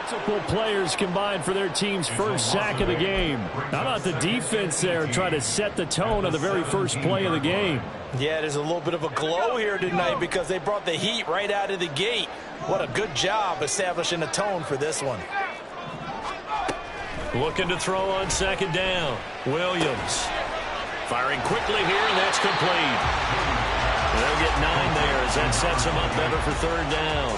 Multiple players combined for their team's first sack of the game. How about the defense there trying to set the tone on the very first play of the game? Yeah, there's a little bit of a glow here tonight because they brought the heat right out of the gate. What a good job establishing a tone for this one. Looking to throw on second down. Williams firing quickly here, and that's complete. They'll get 9 there as that sets them up better for third down.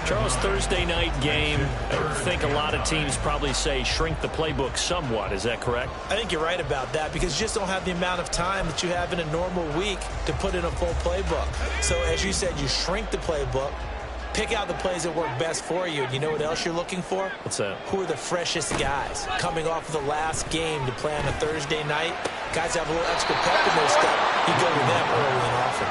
Charles, Thursday night game, I think a lot of teams probably say shrink the playbook somewhat. Is that correct? I think you're right about that because you just don't have the amount of time that you have in a normal week to put in a full playbook. So as you said, you shrink the playbook, pick out the plays that work best for you. And you know what else you're looking for? What's that? Who are the freshest guys coming off of the last game to play on a Thursday night? Guys have a little extra pep in their step. You go to them early and often.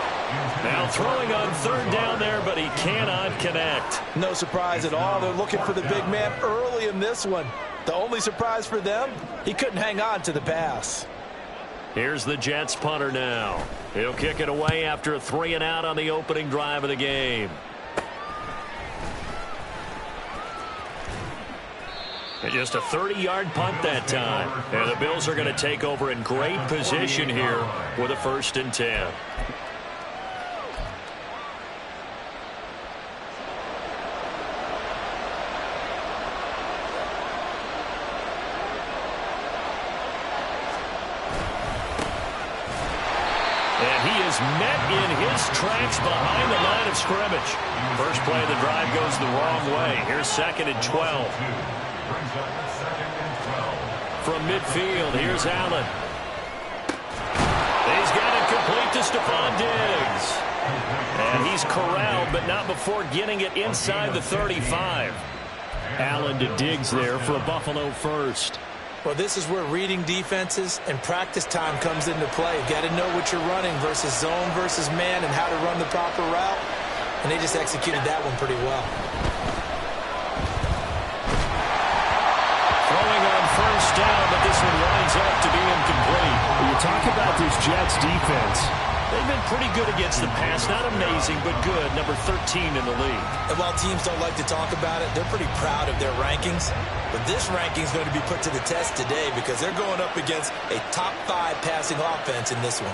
Now throwing on third down there, but he cannot connect. No surprise at all. They're looking for the big man early in this one. The only surprise for them, he couldn't hang on to the pass. Here's the Jets punter now. He'll kick it away after a 3-and-out on the opening drive of the game. And just a 30-yard punt that time. And the Bills are going to take over in great position here with a 1st and 10. Met in his tracks behind the line of scrimmage. First play of the drive goes the wrong way. Here's 2nd and 12. From midfield, here's Allen. He's got it complete to Stephon Diggs. And he's corralled, but not before getting it inside the 35. Allen to Diggs there for a Buffalo first. Well, this is where reading defenses and practice time comes into play. You've got to know what you're running versus zone versus man and how to run the proper route. And they just executed that one pretty well. Throwing on first down, but this one winds up to be incomplete. When you talk about this Jets defense, they've been pretty good against the pass. Not amazing, but good. Number 13 in the league. And while teams don't like to talk about it, they're pretty proud of their rankings. But this ranking is going to be put to the test today because they're going up against a top 5 passing offense in this one.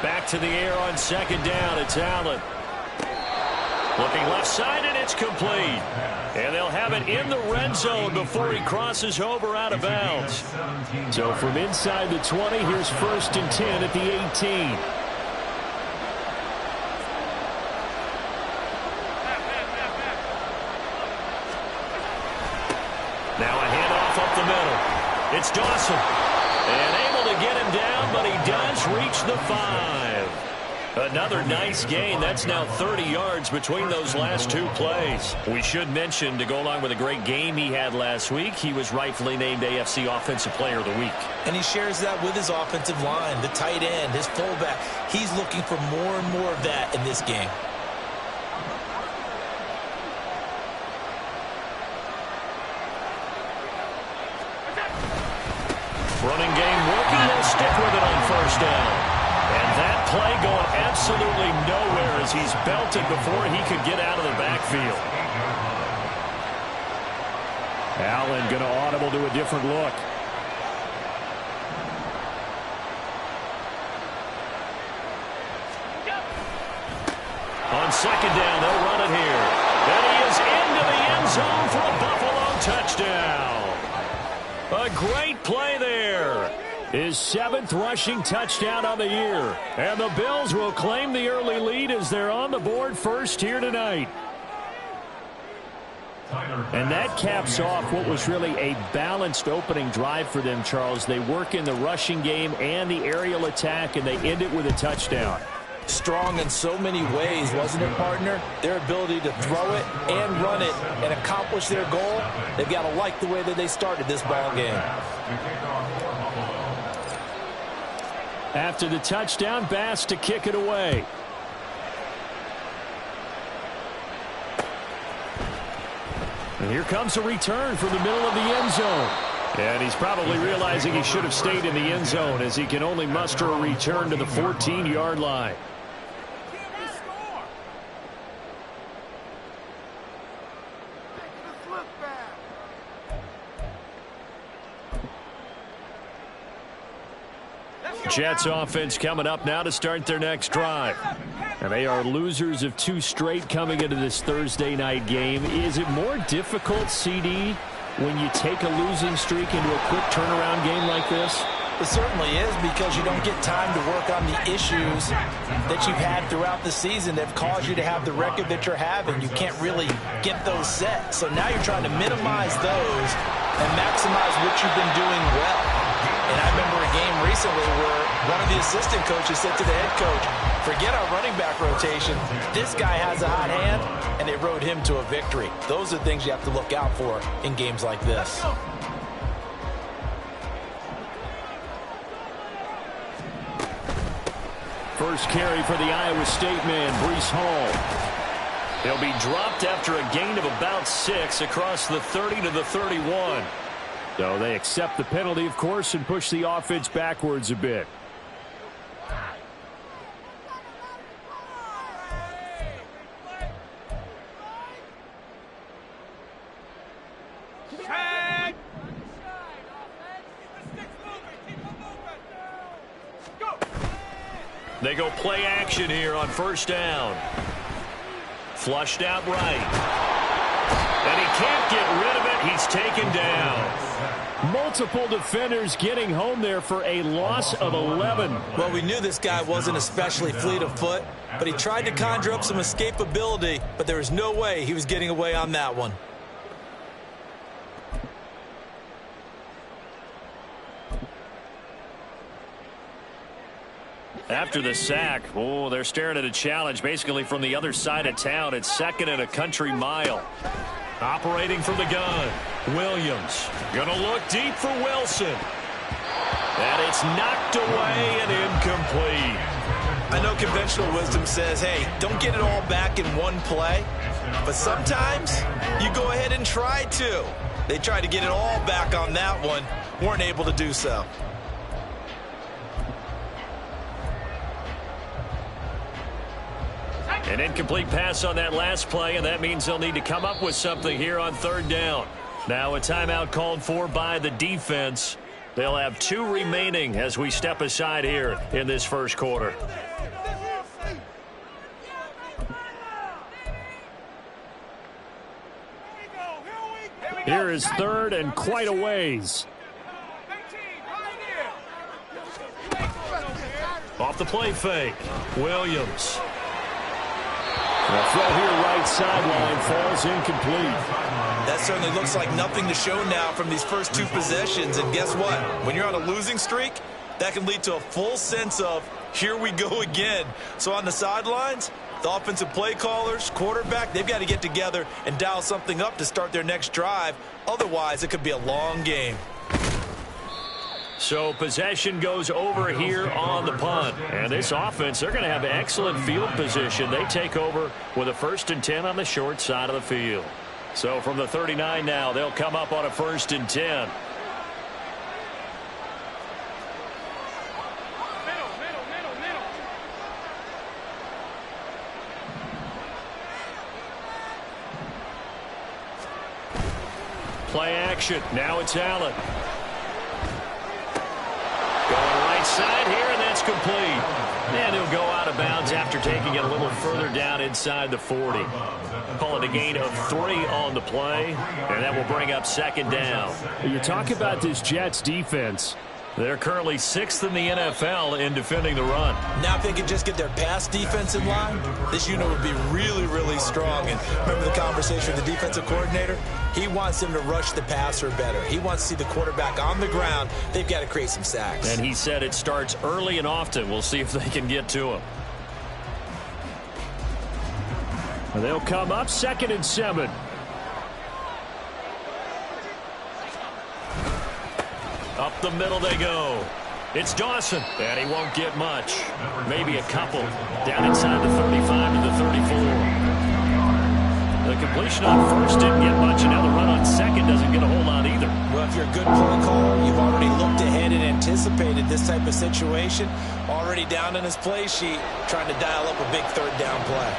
Back to the air on second down. It's Allen. Looking left side, and it's complete. And they'll have it in the red zone before he crosses over out of bounds. So from inside the 20, here's 1st and 10 at the 18. Now a handoff up the middle. It's Dawson. And able to get him down, but he does reach the 5. Another nice gain. That's now 30 yards between those last 2 plays. We should mention, to go along with a great game he had last week, he was rightfully named AFC Offensive Player of the Week. And he shares that with his offensive line, the tight end, his fullback. He's looking for more and more of that in this game. Running game working. They'll stick with it on first down. And that play going absolutely nowhere as he's belted before he could get out of the backfield. Allen going to audible to a different look. On second down, they'll run it here. And he is into the end zone for a Buffalo touchdown. A great play there. His 7th rushing touchdown on the year. And the Bills will claim the early lead as they're on the board first here tonight. And that caps off what was really a balanced opening drive for them, Charles. They work in the rushing game and the aerial attack, and they end it with a touchdown. Strong in so many ways, wasn't it, partner? Their ability to throw it and run it and accomplish their goal, they've got to like the way that they started this ball game. After the touchdown, Bass to kick it away. And here comes a return from the middle of the end zone. And he's probably realizing he should have stayed in the end zone as he can only muster a return to the 14-yard line. Jets offense coming up now to start their next drive. And they are losers of 2 straight coming into this Thursday night game. Is it more difficult, CD, when you take a losing streak into a quick turnaround game like this? It certainly is, because you don't get time to work on the issues that you've had throughout the season that have caused you to have the record that you're having. You can't really get those set. So now you're trying to minimize those and maximize what you've been doing well. And I remember a game recently where one of the assistant coaches said to the head coach, forget our running back rotation. This guy has a hot hand, and they rode him to a victory. Those are things you have to look out for in games like this. First carry for the Iowa State man, Breece Hall. He'll be dropped after a gain of about 6 across the 30 to the 31. So they accept the penalty, of course, and push the offense backwards a bit. They go play action here on first down. Flushed out right. And he can't get rid of it. He's taken down. Multiple defenders getting home there for a loss of 11. Well, we knew this guy wasn't especially fleet of foot, but he tried to conjure up some escapability, but there was no way he was getting away on that one. After the sack, oh, they're staring at a challenge basically from the other side of town. It's 2nd and a country mile. Operating from the gun, Williams. Going to look deep for Wilson. And it's knocked away and incomplete. I know conventional wisdom says, hey, don't get it all back in one play. But sometimes you go ahead and try to. They tried to get it all back on that one. Weren't able to do so. An incomplete pass on that last play, and that means they'll need to come up with something here on 3rd down. Now a timeout called for by the defense. They'll have 2 remaining as we step aside here in this first quarter. Here is 3rd and quite a ways. Off the play fake, Williams. The throw here right sideline falls incomplete. That certainly looks like nothing to show now from these first 2 possessions. And guess what? When you're on a losing streak, that can lead to a full sense of, here we go again. So on the sidelines, the offensive play callers, quarterback, they've got to get together and dial something up to start their next drive. Otherwise, it could be a long game. So possession goes over here on the punt. And this offense, they're going to have excellent field position. They take over with a 1st and 10 on the short side of the field. So from the 39 now, they'll come up on a 1st and 10. Play action. Now it's Allen. Going right side here, and that's complete. And he'll go out of bounds after taking it a little further down inside the 40. Call it a gain of 3 on the play, and that will bring up 2nd down. You talk about this Jets defense. They're currently 6th in the NFL in defending the run. Now if they could just get their pass defense in line, this unit would be really, really strong. And remember the conversation with the defensive coordinator? He wants them to rush the passer better. He wants to see the quarterback on the ground. They've got to create some sacks. And he said it starts early and often. We'll see if they can get to him. They'll come up 2nd and 7. Up the middle they go. It's Dawson, and he won't get much. Maybe a couple. Down inside the 35 to the 34. The completion on 1st didn't get much, and now the run on 2nd doesn't get a whole lot either. Well, if you're a good play caller, you've already looked ahead and anticipated this type of situation, already down in his play sheet, trying to dial up a big third down play.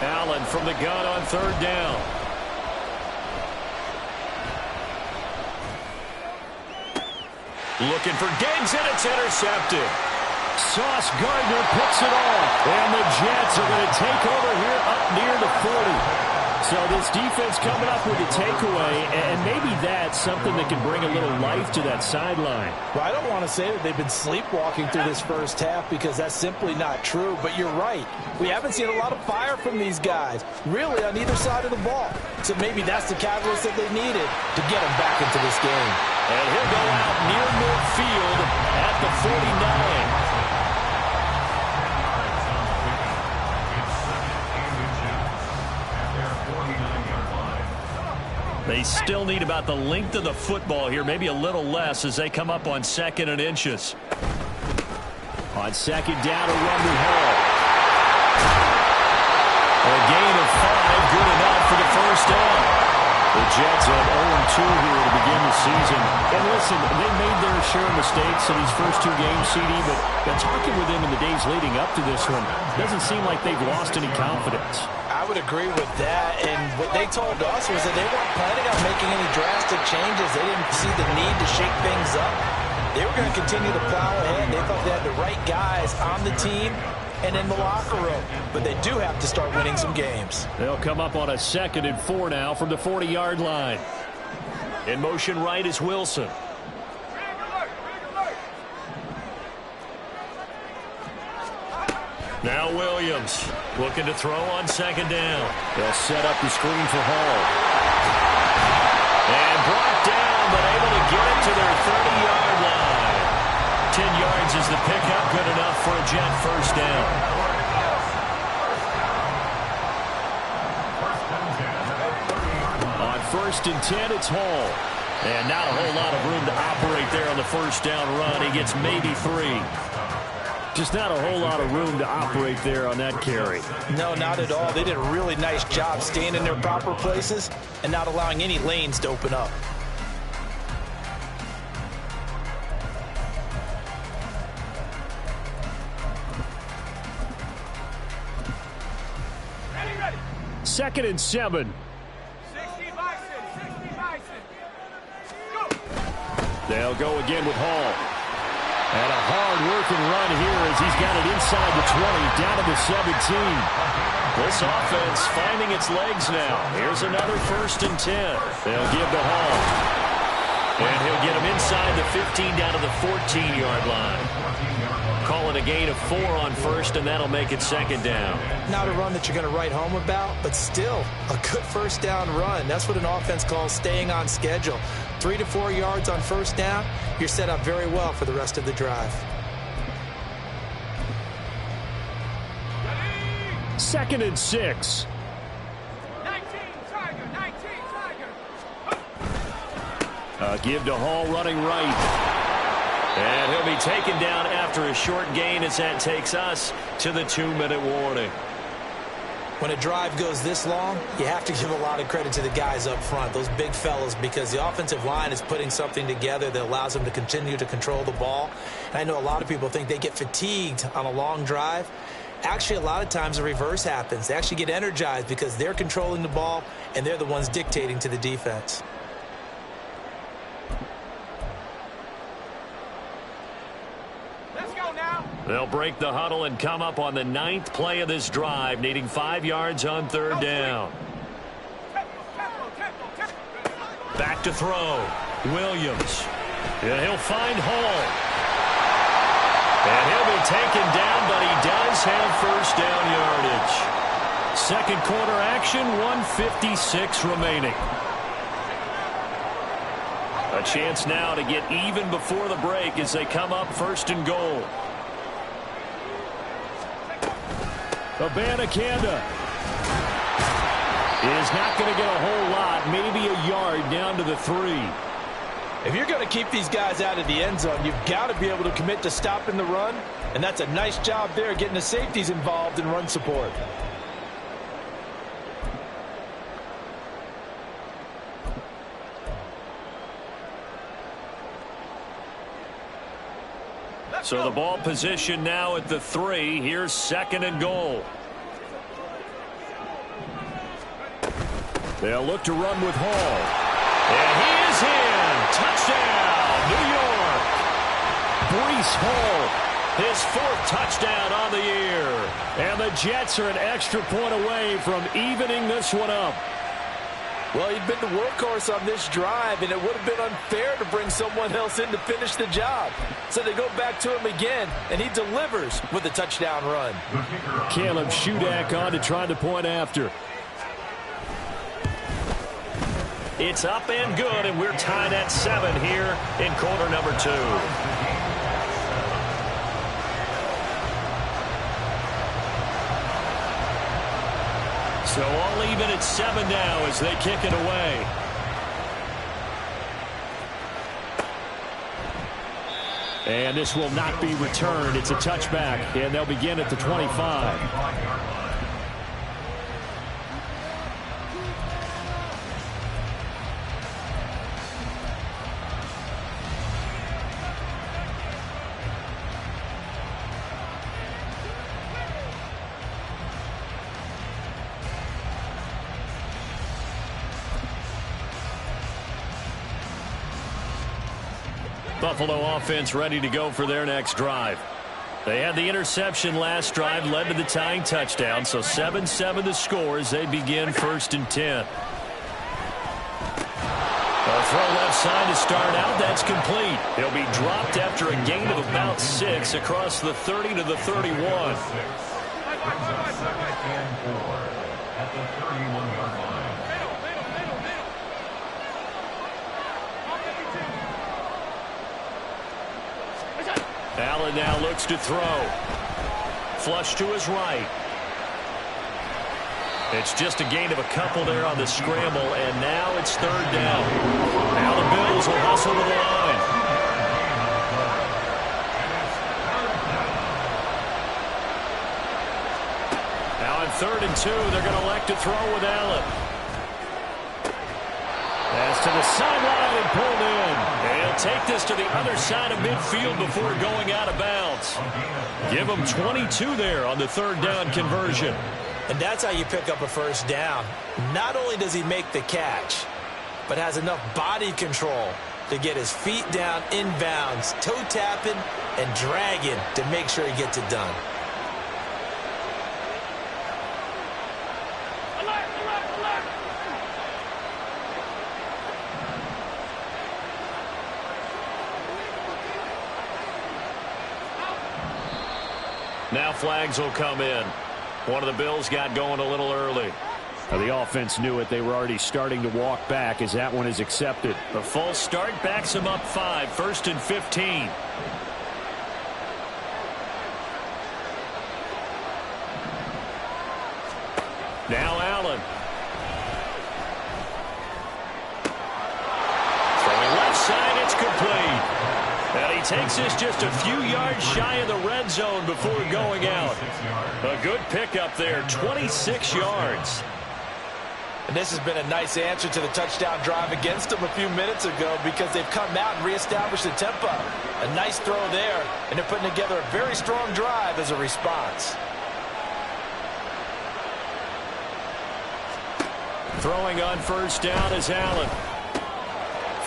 Allen from the gun on third down. Looking for Diggs, and it's intercepted. Sauce Gardner picks it off, and the Jets are going to take over here up near the 40. So this defense coming up with a takeaway, and maybe that's something that can bring a little life to that sideline. Well, I don't want to say that they've been sleepwalking through this first half because that's simply not true, but you're right. We haven't seen a lot of fire from these guys, really, on either side of the ball. So maybe that's the catalyst that they needed to get them back into this game. And he'll go out near midfield at the 49. They still need about the length of the football here, maybe a little less as they come up on 2nd and inches. On 2nd down, a run to Hall. A gain of 5, good enough for the first down. The Jets at 0-2 here to begin the season. And listen, they made their share of mistakes in these first 2 games, CD, but talking with them in the days leading up to this one, doesn't seem like they've lost any confidence. I would agree with that, and what they told us was that they weren't planning on making any drastic changes. They didn't see the need to shake things up. They were going to continue to plow ahead. They thought they had the right guys on the team and in the locker room, but they do have to start winning some games. They'll come up on a 2nd and 4 now from the 40-yard line. In motion right is Wilson. Now Williams looking to throw on 2nd down. They'll set up the screen for Hall. And brought down, but able to get it to their 30-yard line. 10 yards is the pickup, good enough for a Jet first down. On 1st and 10, it's Hall. And not a whole lot of room to operate there on the first down run. He gets maybe 3. Just not a whole lot of room to operate there on that carry. No, not at all. They did a really nice job staying in their proper places and not allowing any lanes to open up. Ready. 2nd and 7. 60 Bison. Go. They'll go again with Hall. And a hard-working run here as he's got it inside the 20, down to the 17. This offense finding its legs now. Here's another 1st and 10. They'll give to Hall. And he'll get him inside the 15 down to the 14-yard line. Call it a gain of 4 on 1st, and that'll make it 2nd down. Not a run that you're going to write home about, but still a good first down run. That's what an offense calls staying on schedule. 3 to 4 yards on first down, you're set up very well for the rest of the drive. 2nd and 6. 19 Tiger. Give to Hall running right. And he'll be taken down after a short gain as that takes us to the 2-minute warning. When a drive goes this long, you have to give a lot of credit to the guys up front, those big fellas, because the offensive line is putting something together that allows them to continue to control the ball. And I know a lot of people think they get fatigued on a long drive. Actually, a lot of times the reverse happens. They actually get energized because they're controlling the ball, and they're the ones dictating to the defense. They'll break the huddle and come up on the 9th play of this drive, needing 5 yards on 3rd down. Back to throw. Williams. And he'll find Hall. And he'll be taken down, but he does have first down yardage. 2nd quarter action, 1:56 remaining. A chance now to get even before the break as they come up 1st and goal. Abanikanda is not going to get a whole lot, maybe a yard down to the 3. If you're going to keep these guys out of the end zone, you've got to be able to commit to stopping the run, and that's a nice job there getting the safeties involved in run support. So the ball position now at the 3. Here's 2nd and goal. They'll look to run with Hall. And he is in. Touchdown, New York. Breece Hall, his 4th touchdown on the year. And the Jets are an extra point away from evening this one up. Well, he'd been the workhorse on this drive, and it would have been unfair to bring someone else in to finish the job. So they go back to him again, and he delivers with a touchdown run. Caleb Shudak on to try the point after. It's up and good, and we're tied at 7 here in quarter number 2. So all even at 7 now as they kick it away. And this will not be returned. It's a touchback, and they'll begin at the 25. Buffalo offense ready to go for their next drive. They had the interception last drive, led to the tying touchdown, so 7-7 the score as they begin 1st and 10. A throw left side to start out. That's complete. He'll be dropped after a gain of about 6 across the 30 to the 31. Allen now looks to throw. Flush to his right. It's just a gain of a couple there on the scramble, and now it's 3rd down. Now the Bills will hustle to the line. Now on 3rd and 2, they're going to elect to throw with Allen. Pass to the sideline and pulled in. And he'll take this to the other side of midfield before going out of bounds. Give him 22 there on the 3rd down conversion. And that's how you pick up a 1st down. Not only does he make the catch, but has enough body control to get his feet down inbounds, toe tapping and dragging to make sure he gets it done. Now flags will come in. One of the Bills got going a little early. The offense knew it. They were already starting to walk back as that one is accepted. A false start backs him up 5. 1st and 15. Now Allen. Throwing left side, it's complete. And he takes this just a few yards shy of the red zone before going out. A good pickup there, 26 yards. And this has been a nice answer to the touchdown drive against them a few minutes ago because they've come out and reestablished the tempo. A nice throw there, and they're putting together a very strong drive as a response. Throwing on 1st down is Allen.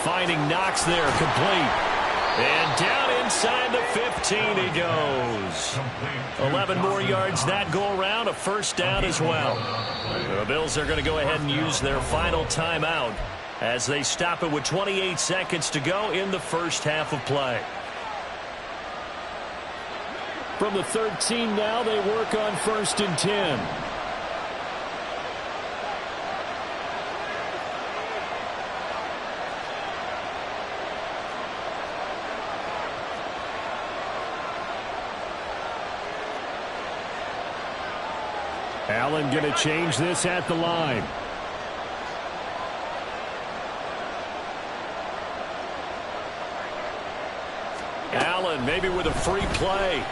Finding Knox there, complete. And down inside the 15 he goes. 11 more yards that go around, a 1st down as well. The Bills are going to go ahead and use their final timeout as they stop it with 28 seconds to go in the 1st half of play. From the 13 now, they work on 1st and 10. Allen going to change this at the line. Allen maybe with a free play.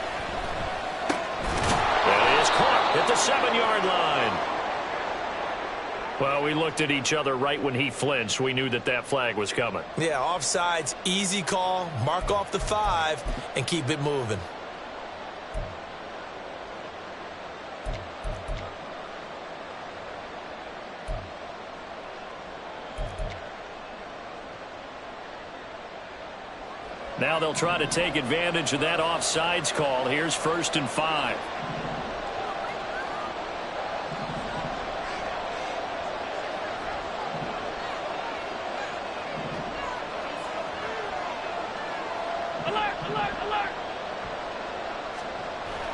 That is caught at the 7-yard line. Well, we looked at each other right when he flinched. We knew that that flag was coming. Yeah, offsides, easy call, mark off the 5, and keep it moving. Now they'll try to take advantage of that offsides call. Here's 1st and 5.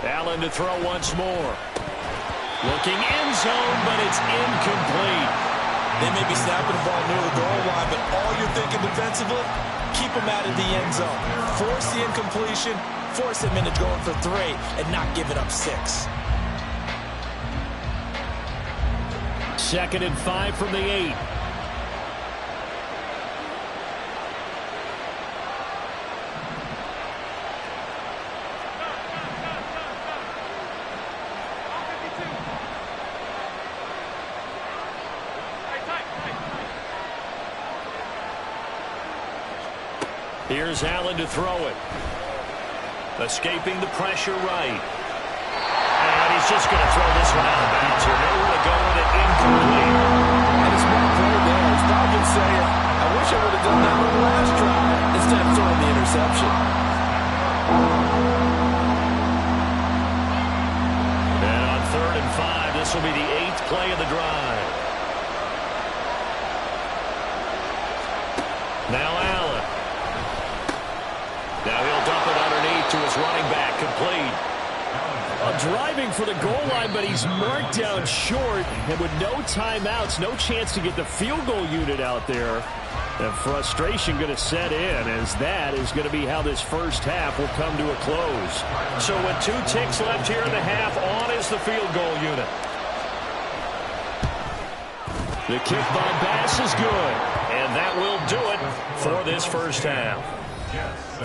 Allen to throw once more. Looking end zone, but it's incomplete. They may be snapping the ball near the goal line, but all you're thinking defensively, keep them out of the end zone. Force the incompletion, force them into going for 3, and not giving up 6. 2nd and 5 from the 8. Here's Allen to throw it. Escaping the pressure right. And he's just going to throw this one out of bounds here. Nowhere to go with it, incomplete. And it's one play there. He's probably saying, I wish I would have done that on the last try instead of throwing the interception. And on 3rd and 5, this will be the 8th play of the drive. Now Allen. Now he'll dump it underneath to his running back, complete. Driving for the goal line, but he's marked down short. And with no timeouts, no chance to get the field goal unit out there. And frustration going to set in, as that is going to be how this first half will come to a close. So with 2 ticks left here in the half, on is the field goal unit. The kick by Bass is good. And that will do it for this first half.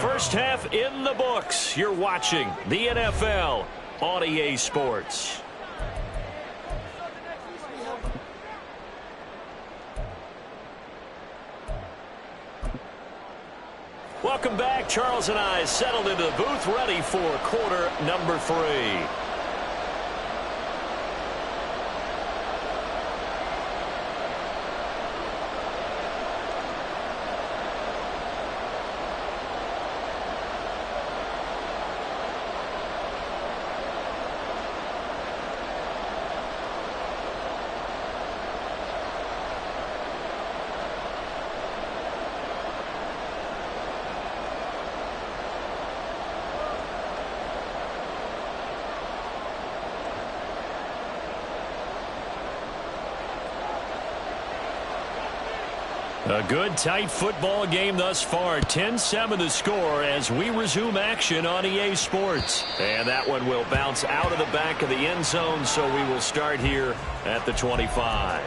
First half in the books. You're watching the NFL on EA Sports. Welcome back. Charles and I settled into the booth, ready for quarter number 3. A good, tight football game thus far. 10-7 the score as we resume action on EA Sports. And that one will bounce out of the back of the end zone, so we will start here at the 25.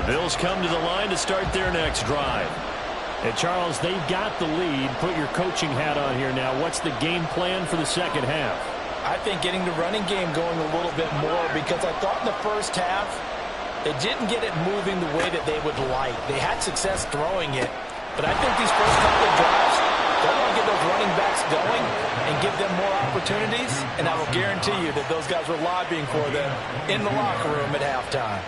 Bills come to the line to start their next drive. And Charles, they've got the lead. Put your coaching hat on here now. What's the game plan for the second half? I think getting the running game going a little bit more, because I thought in the first half they didn't get it moving the way that they would like. They had success throwing it, but I think these first couple of drives, they want to get those running backs going and give them more opportunities, and I will guarantee you that those guys were lobbying for them in the locker room at halftime.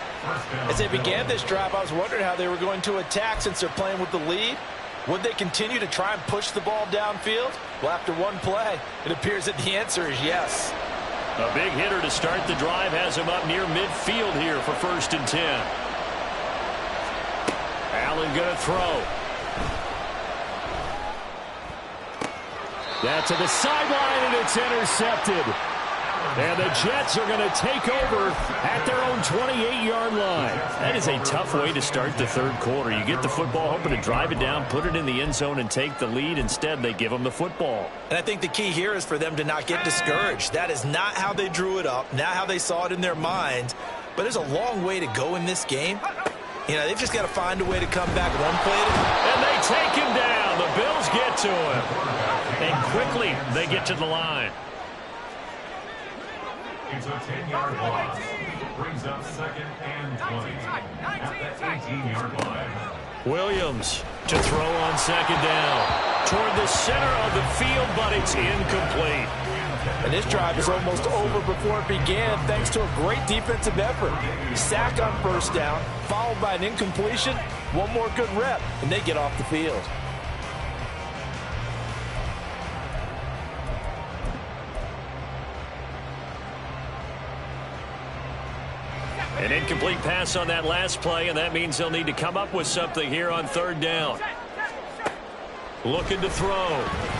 As they began this drive, I was wondering how they were going to attack since they're playing with the lead. Would they continue to try and push the ball downfield? Well, after one play, it appears that the answer is yes. A big hitter to start the drive has him up near midfield here for 1st and 10. Allen going to throw. That's to the sideline, and it's intercepted. And the Jets are going to take over at their own 28-yard line. That is a tough way to start the third quarter. You get the football, hoping to drive it down, put it in the end zone, and take the lead. Instead, they give them the football. And I think the key here is for them to not get discouraged. That is not how they drew it up, not how they saw it in their minds. But there's a long way to go in this game. You know, they've just got to find a way to come back one play at a time. And they take him down. The Bills get to him. And quickly, they get to the line. It's a 10-yard loss. Brings up 2nd and 20 at the 18-yard line. Williams to throw on 2nd down. Toward the center of the field, but it's incomplete. And this drive is almost over before it began thanks to a great defensive effort. Sack on 1st down, followed by an incompletion. One more good rep, and they get off the field. An incomplete pass on that last play, and that means they'll need to come up with something here on 3rd down. Looking to throw.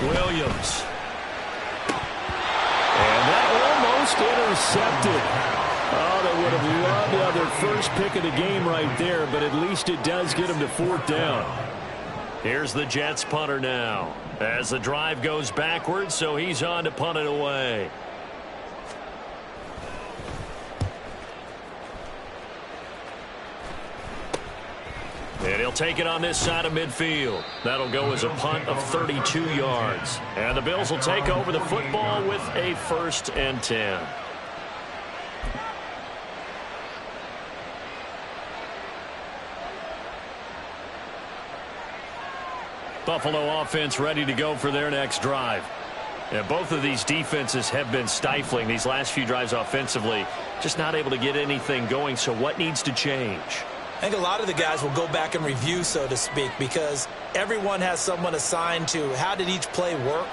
Williams. And that almost intercepted. Oh, they would have loved to have their first pick of the game right there, but at least it does get them to 4th down. Here's the Jets punter now. As the drive goes backwards, so he's on to punt it away. And he'll take it on this side of midfield. That'll go as a punt of 32 yards. And the Bills will take over the football with a 1st and 10. Buffalo offense ready to go for their next drive. And both of these defenses have been stifling these last few drives offensively. Just not able to get anything going. So what needs to change? I think a lot of the guys will go back and review, so to speak, because everyone has someone assigned to how did each play work.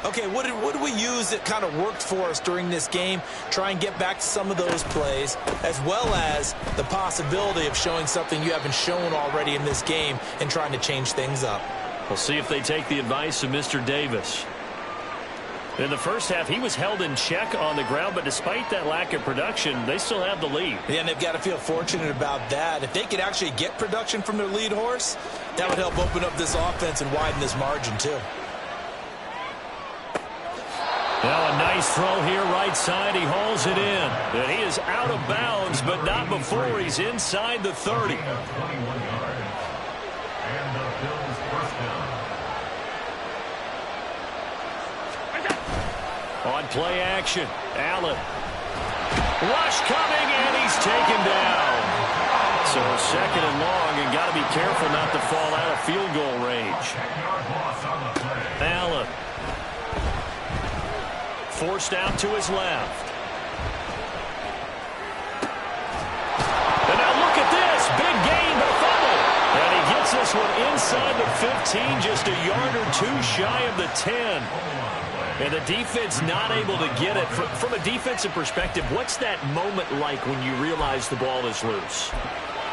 Okay, what did we use that kind of worked for us during this game? Try and get back to some of those plays, as well as the possibility of showing something you haven't shown already in this game and trying to change things up. We'll see if they take the advice of Mr. Davis. In the first half, he was held in check on the ground, but despite that lack of production, they still have the lead. Yeah, and they've got to feel fortunate about that. If they could actually get production from their lead horse, that would help open up this offense and widen this margin, too. Now a nice throw here, right side. He hauls it in. And he is out of bounds, but not before he's inside the 30. On play action, Allen. Rush coming, and he's taken down. So 2nd and long, and got to be careful not to fall out of field goal range. Allen. Forced out to his left. And now look at this. Big gain, but a fumble. And he gets this one inside the 15, just a yard or two shy of the 10. And the defense not able to get it. From a defensive perspective, what's that moment like when you realize the ball is loose?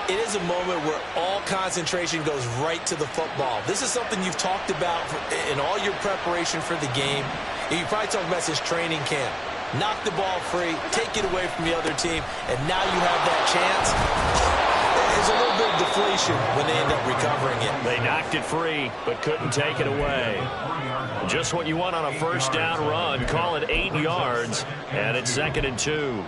It is a moment where all concentration goes right to the football. This is something you've talked about in all your preparation for the game. And you probably talked about this training camp. Knock the ball free, take it away from the other team, and now you have that chance. There's a little bit of deflation when they end up recovering it. They knocked it free, but couldn't take it away. Just what you want on a 1st down run. Call it 8 yards, and it's 2nd and 2.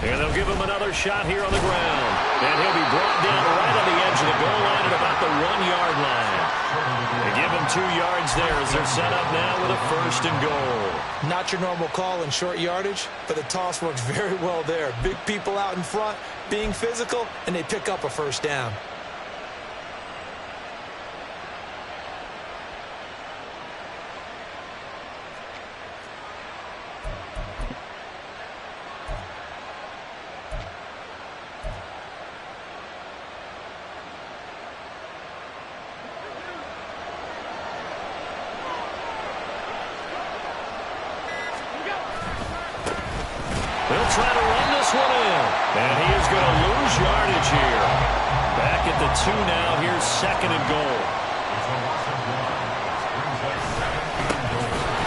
And they'll give him another shot here on the ground. And he'll be brought down right on the edge of the goal line at about the 1-yard line. They give him 2 yards there as they're set up now with a 1st and goal. Not your normal call in short yardage, but the toss works very well there. Big people out in front, being physical, and they pick up a 1st down. They'll try to run this And he is going to lose yardage here. Back at the 2 now. Here's 2nd and goal.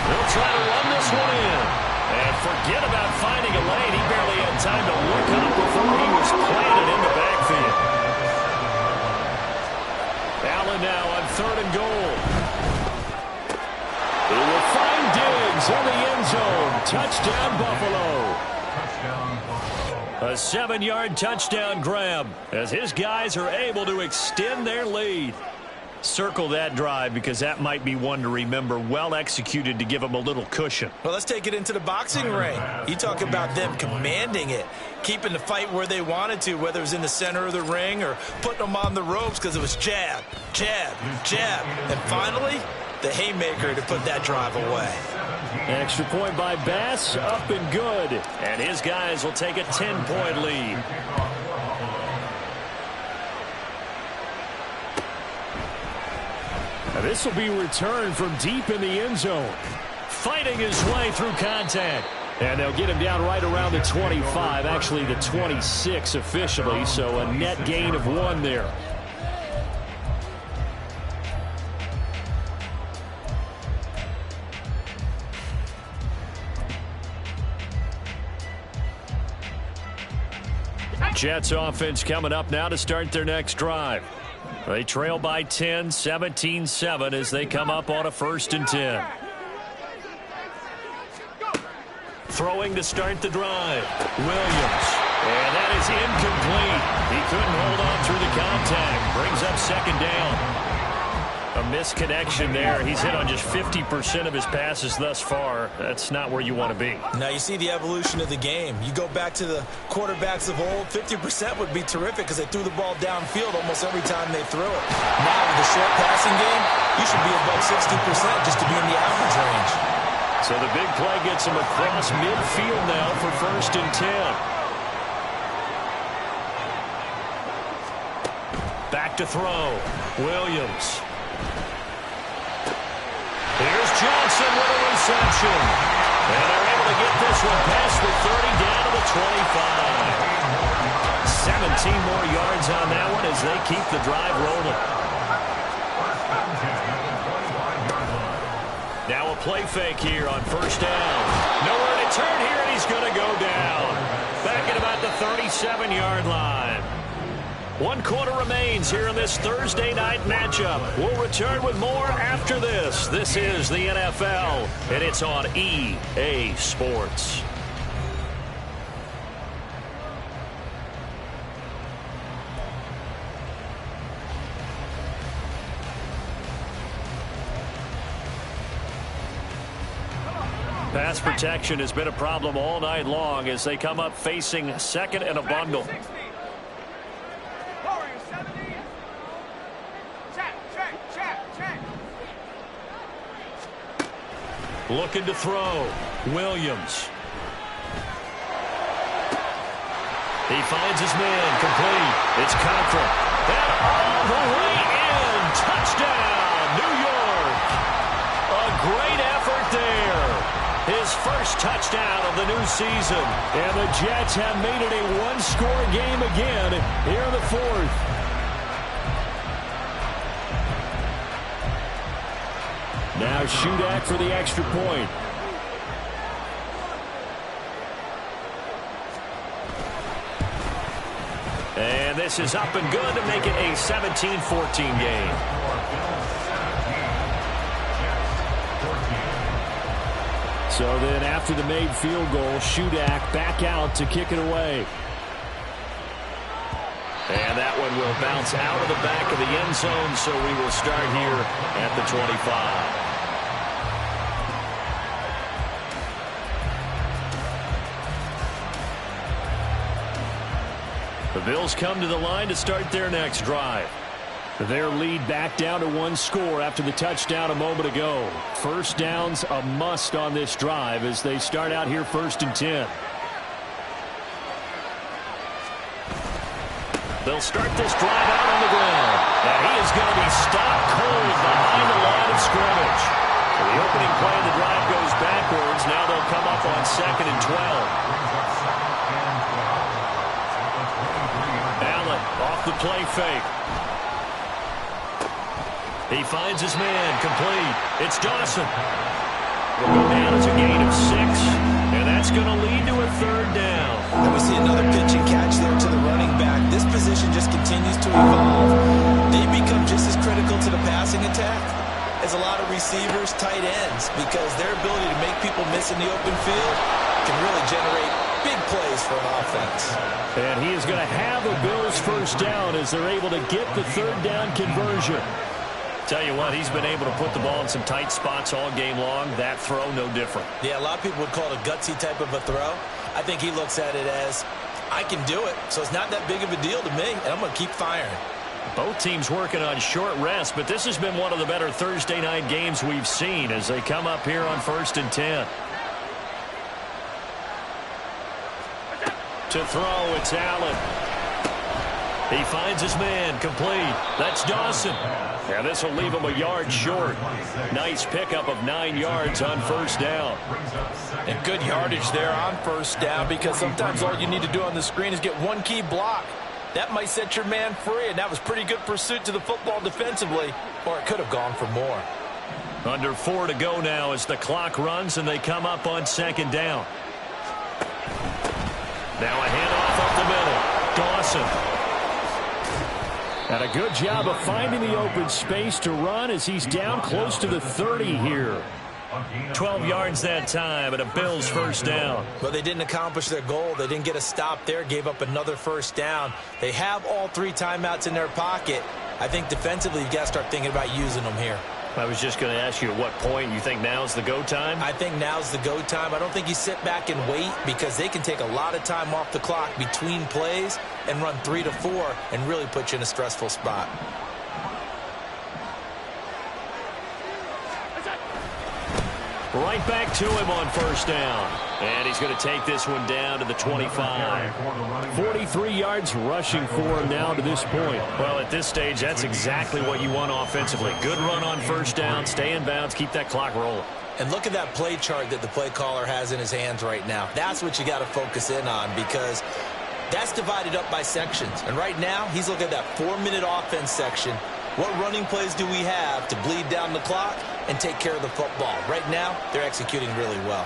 They'll try to run this one in. And forget about finding a lane. He barely had time to look up before he was planted in the backfield. Allen now on 3rd and goal. He will find Diggs in the end zone. Touchdown, Buffalo. A 7-yard touchdown grab as his guys are able to extend their lead. Circle that drive because that might be one to remember. Well executed to give them a little cushion. Well, let's take it into the boxing ring. You talk about them commanding it, keeping the fight where they wanted to, whether it was in the center of the ring or putting them on the ropes because it was jab, jab, jab. And finally, the haymaker to put that drive away. Extra point by Bass, up and good. And his guys will take a 10-point lead. Now this will be returned from deep in the end zone. Fighting his way through contact. And they'll get him down right around the 25, actually the 26 officially, so a net gain of 1 there. Jets offense coming up now to start their next drive. They trail by 10, 17-7 as they come up on a 1st and 10. Throwing to start the drive. Williams. And that is incomplete. He couldn't hold on through the contact. Brings up 2nd down. A misconnection there. He's hit on just 50% of his passes thus far. That's not where you want to be. Now you see the evolution of the game. You go back to the quarterbacks of old, 50% would be terrific because they threw the ball downfield almost every time they threw it. Now with the short passing game, you should be above 60% just to be in the average range. So the big play gets him across midfield now for 1st and 10. Back to throw. Williams. Here's Johnson with a reception. And they're able to get this one past the 30 down to the 25. 17 more yards on that one as they keep the drive rolling. Now a play fake here on 1st down. Nowhere to turn here, and he's going to go down. Back at about the 37-yard line. 1 quarter remains here in this Thursday night matchup. We'll return with more after this. This is the NFL, and it's on EA Sports. Pass protection has been a problem all night long as they come up facing 2nd and a bundle. Looking to throw. Williams. He finds his man. Complete. It's Contra. And all the way in. Touchdown, New York. A great effort there. His first touchdown of the new season. And the Jets have made it a 1-score game again here in the 4th. Now Shudak for the extra point. And this is up and good to make it a 17-14 game. So then after the made field goal, Shudak back out to kick it away. And that one will bounce out of the back of the end zone, so we will start here at the 25. The Bills come to the line to start their next drive. Their lead back down to 1 score after the touchdown a moment ago. 1st down's a must on this drive as they start out here 1st and 10. They'll start this drive out on the ground. And he is going to be stopped cold behind the line of scrimmage. So the opening play of the drive goes backwards. Now they'll come up on 2nd and 12. Off the play fake. He finds his man, complete. It's Dawson. Will go down as a gain of 6, and that's going to lead to a third down. And we see another pitch and catch there to the running back. This position just continues to evolve. They become just as critical to the passing attack as a lot of receivers, tight ends, because their ability to make people miss in the open field can really generate big plays for an offense. And he is going to have a Bills first down as they're able to get the third down conversion. Tell you what, he's been able to put the ball in some tight spots all game long. That throw, no different. Yeah, a lot of people would call it a gutsy type of a throw. I think he looks at it as, I can do it, so it's not that big of a deal to me, and I'm going to keep firing. Both teams working on short rest, but this has been one of the better Thursday night games we've seen as they come up here on 1st and 10. To throw, it's Allen. He finds his man, complete. That's Dawson. Yeah, this will leave him a yard short. Nice pickup of 9 yards on first down. And good yardage there on first down, because sometimes all you need to do on the screen is get one key block. That might set your man free, and that was pretty good pursuit to the football defensively, or it could have gone for more. Under 4 to go now as the clock runs and they come up on 2nd down. Now a handoff up the middle. Dawson. And a good job of finding the open space to run as he's down close to the 30 here. 12 yards that time and a Bills first down. Well, they didn't accomplish their goal. They didn't get a stop there, gave up another first down. They have all 3 timeouts in their pocket. I think defensively you've got to start thinking about using them here. I was just going to ask you at what point you think now's the go time? I think now's the go time. I don't think you sit back and wait, because they can take a lot of time off the clock between plays and run 3 to 4 and really put you in a stressful spot. Right back to him on first down. And he's going to take this one down to the 25. 43 yards rushing for him now to this point. Well, at this stage, that's exactly what you want offensively. Good run on first down, stay in bounds, keep that clock rolling. And look at that play chart that the play caller has in his hands right now. That's what you got to focus in on, because that's divided up by sections. And right now, he's looking at that 4-minute offense section. What running plays do we have to bleed down the clock and take care of the football? Right now, they're executing really well.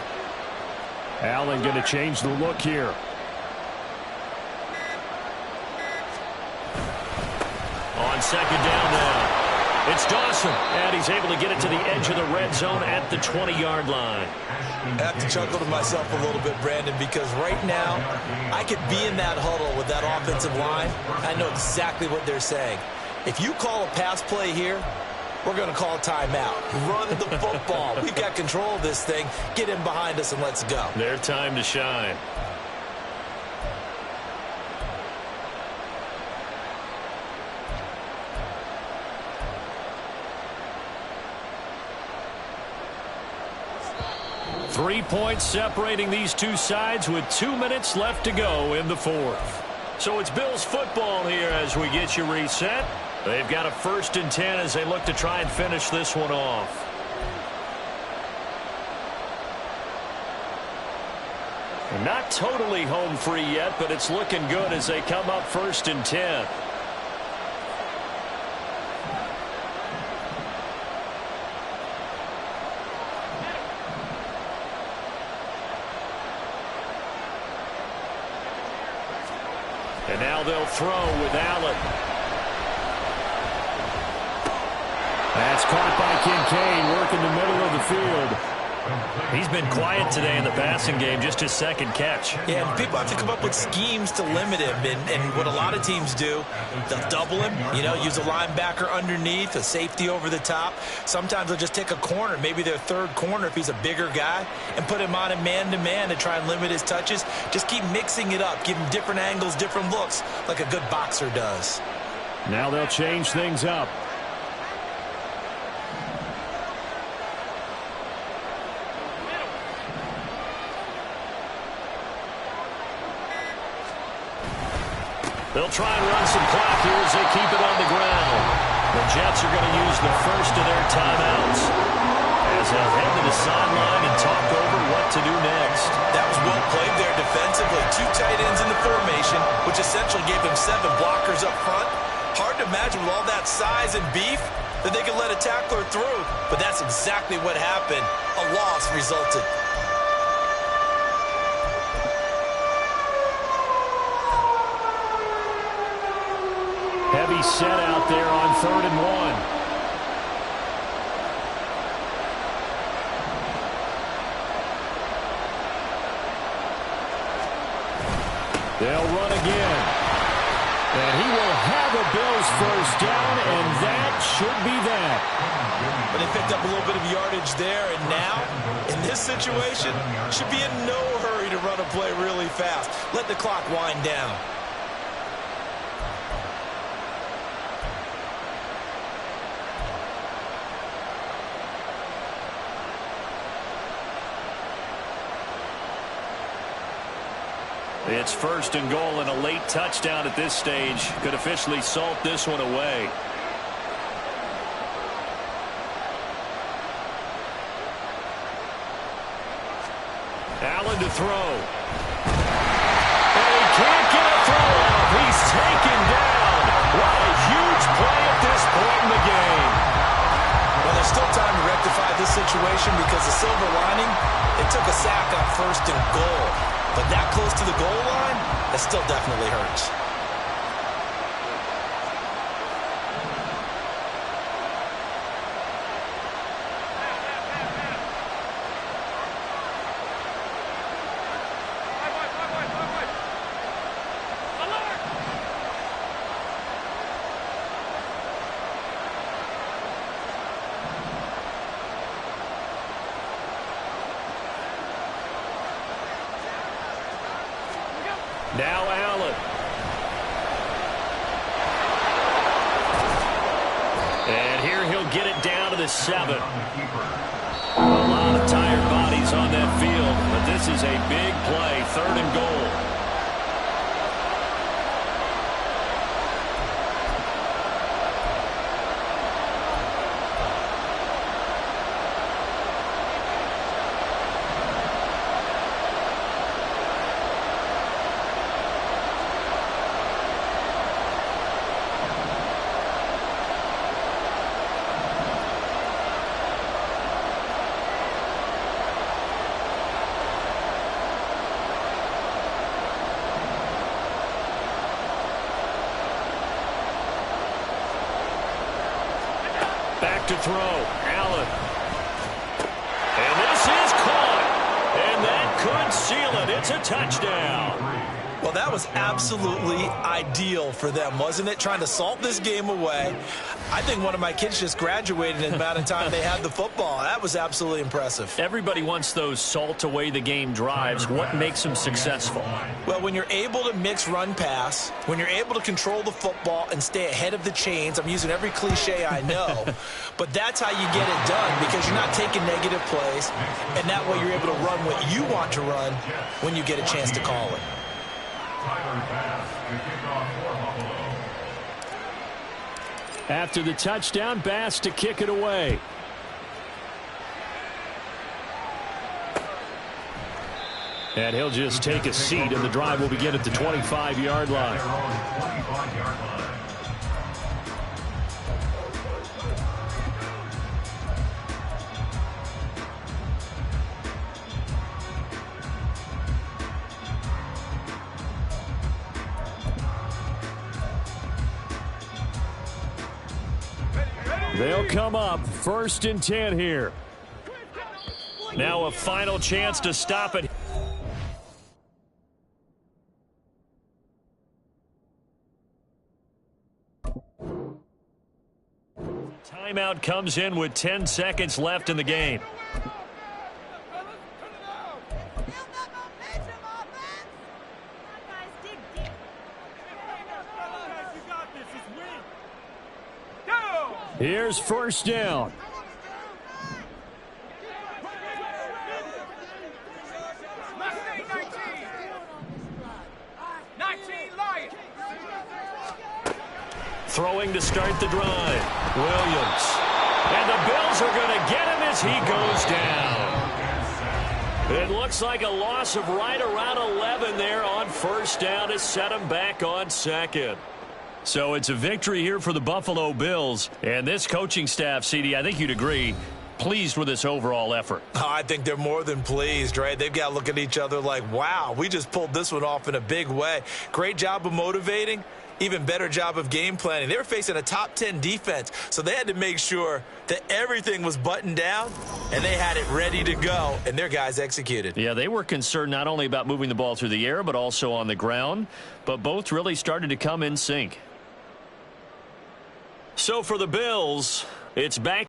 Allen going to change the look here. On 2nd down now. It's Dawson, and he's able to get it to the edge of the red zone at the 20-yard line. I have to chuckle to myself a little bit, Brandon, because right now I could be in that huddle with that offensive line. I know exactly what they're saying. If you call a pass play here, we're going to call a timeout. Run the football. We've got control of this thing. Get in behind us and let's go. Their time to shine. Three points separating these two sides with 2 minutes left to go in the fourth. So it's Bills football here as we get you reset. They've got a 1st and 10 as they look to try and finish this one off. Not totally home free yet, but it's looking good as they come up 1st and 10. And now they'll throw with Allen. That's caught by Kincaid, working the middle of the field. He's been quiet today in the passing game, just his 2nd catch. Yeah, and people have to come up with schemes to limit him. And what a lot of teams do, they'll double him, use a linebacker underneath, a safety over the top. Sometimes they'll just take a corner, maybe their 3rd corner if he's a bigger guy, and put him on a man-to-man to try and limit his touches. Just keep mixing it up, give him different angles, different looks, like a good boxer does. Now they'll change things up. They'll try and run some clock here as they keep it on the ground. The Jets are going to use the first of their timeouts as head to the sideline and talk over what to do next. That was well played there defensively. 2 tight ends in the formation, which essentially gave them 7 blockers up front. Hard to imagine with all that size and beef that they could let a tackler through. But that's exactly what happened. A loss resulted. Heavy set out there on 3rd and 1. They'll run again. And he will have a Bills first down, and that should be that. But they picked up a little bit of yardage there, and now, in this situation, should be in no hurry to run a play really fast. Let the clock wind down. It's 1st and goal, and a late touchdown at this stage could officially salt this one away. Allen to throw. And he can't get a throw off. He's taken down. What a huge play at this point in the game. Well, there's still time to rectify this situation because the silver lining, they took a sack on 1st and goal. But that close to the goal line, that still definitely hurts. Now Allen. And here he'll get it down to the 7. A lot of tired bodies on that field, but this is a big play, 3rd and goal. Back to throw. Allen. And this is caught. And that could seal it. It's a touchdown. Well, that was absolutely ideal for them, wasn't it? Trying to salt this game away. I think one of my kids just graduated in the amount of time they had the football. That was absolutely impressive. Everybody wants those salt away the game drives. What makes them successful? Well, when you're able to mix run pass, when you're able to control the football and stay ahead of the chains, I'm using every cliche I know, but that's how you get it done because you're not taking negative plays, and that way you're able to run what you want to run when you get a chance to call it. After the touchdown, Bass to kick it away. And he'll just take a seat, and the drive will begin at the 25-yard line. They'll come up 1st and 10 here. Now a final chance to stop it. Timeout comes in with 10 seconds left in the game. Here's 1st down. Throwing to start the drive. Williams. And the Bills are going to get him as he goes down. It looks like a loss of right around 11 there on first down to set him back on second. So it's a victory here for the Buffalo Bills. And this coaching staff, CD, I think you'd agree, pleased with this overall effort. Oh, I think they're more than pleased, right? They've got to look at each other like, wow, we just pulled this one off in a big way. Great job of motivating. Even better job of game planning. They were facing a top 10 defense, so they had to make sure that everything was buttoned down, and they had it ready to go, and their guys executed. Yeah, they were concerned not only about moving the ball through the air, but also on the ground, but both really started to come in sync. So for the Bills, it's back